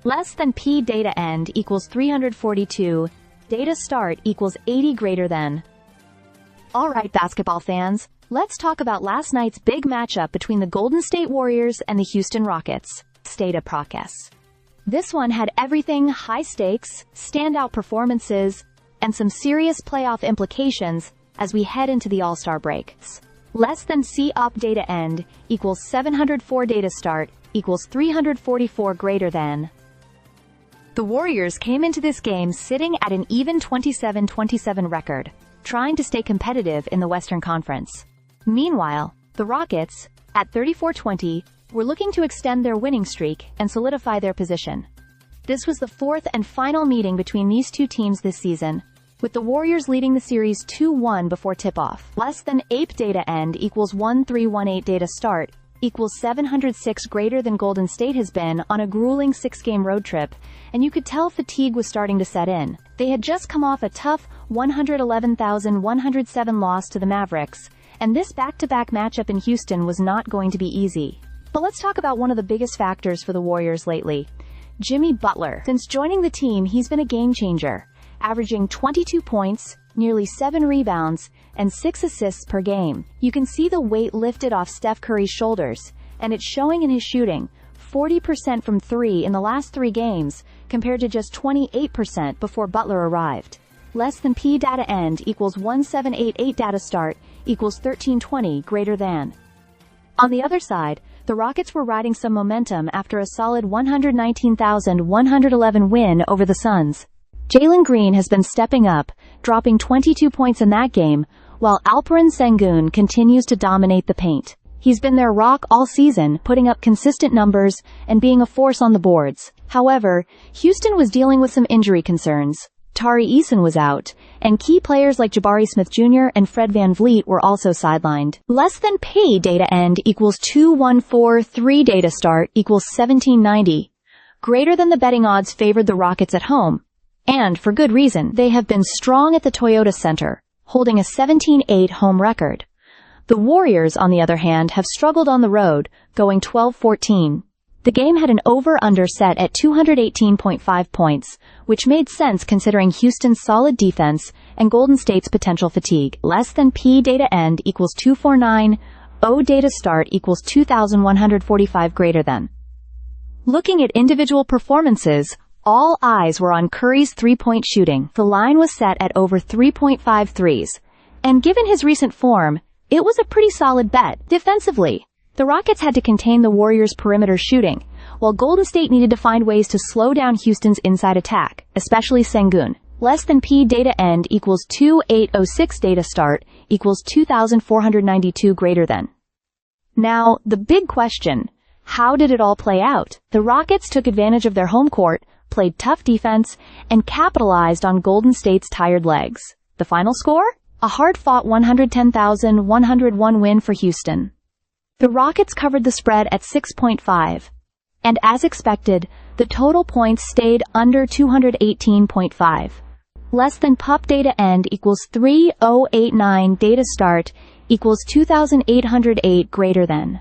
Less than P data end equals 342, data start equals 80 greater than. Alright basketball fans, let's talk about last night's big matchup between the Golden State Warriors and the Houston Rockets. Stata Process. This one had everything: high stakes, standout performances, and some serious playoff implications as we head into the All-Star break. Less than C up data end equals 704, data start equals 344 greater than. The Warriors came into this game sitting at an even 27-27 record, trying to stay competitive in the Western Conference. Meanwhile, the Rockets, at 34-20, were looking to extend their winning streak and solidify their position. This was the fourth and final meeting between these two teams this season, with the Warriors leading the series 2-1 before tip-off. Less than ape data end equals 1318, data start equals 706 greater than Golden State has been on a grueling 6-game road trip, and you could tell fatigue was starting to set in. They had just come off a tough 111,107 loss to the Mavericks, and this back-to-back matchup in Houston was not going to be easy. But let's talk about one of the biggest factors for the Warriors lately: Jimmy Butler. Since joining the team, he's been a game-changer, averaging 22 points, nearly 7 rebounds, and 6 assists per game. You can see the weight lifted off Steph Curry's shoulders, and it's showing in his shooting: 40% from 3 in the last 3 games, compared to just 28% before Butler arrived. Less than P data end equals 1788, data start equals 1320 greater than. On the other side, the Rockets were riding some momentum after a solid 119,111 win over the Suns. Jalen Green has been stepping up, dropping 22 points in that game, while Alperen Sengun continues to dominate the paint. He's been their rock all season, putting up consistent numbers and being a force on the boards. However, Houston was dealing with some injury concerns. Tari Eason was out, and key players like Jabari Smith Jr. and Fred VanVleet were also sidelined. Less than P data end equals 2143, data start equals 1790. Greater than the betting odds favored the Rockets at home, and for good reason. They have been strong at the Toyota Center, holding a 17-8 home record. The Warriors, on the other hand, have struggled on the road, going 12-14. The game had an over-under set at 218.5 points, which made sense considering Houston's solid defense and Golden State's potential fatigue. Less than P data end equals 249, O data start equals 2,145 greater than. Looking at individual performances, all eyes were on Curry's three-point shooting. The line was set at over 3.5 threes, and given his recent form, it was a pretty solid bet. Defensively, the Rockets had to contain the Warriors' perimeter shooting, while Golden State needed to find ways to slow down Houston's inside attack, especially Sengun. Less than P data end equals 2806, data start equals 2,492 greater than. Now, the big question: how did it all play out? The Rockets took advantage of their home court, played tough defense, and capitalized on Golden State's tired legs. The final score? A hard-fought 110,101 win for Houston. The Rockets covered the spread at 6.5, and as expected, the total points stayed under 218.5. Less than PUP data end equals 3089, data start equals 2,808 greater than.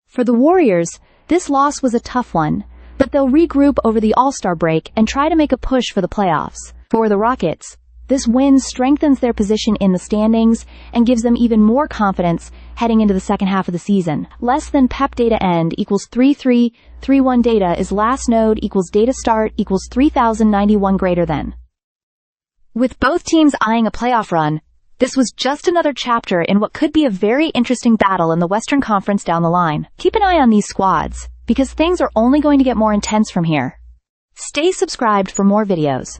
For the Warriors, this loss was a tough one, but they'll regroup over the All-Star break and try to make a push for the playoffs. For the Rockets, this win strengthens their position in the standings and gives them even more confidence heading into the second half of the season. Less than PEP data end equals 3331, data is last node equals data start equals 3,091 greater than. With both teams eyeing a playoff run, this was just another chapter in what could be a very interesting battle in the Western Conference down the line. Keep an eye on these squads, because things are only going to get more intense from here. Stay subscribed for more videos.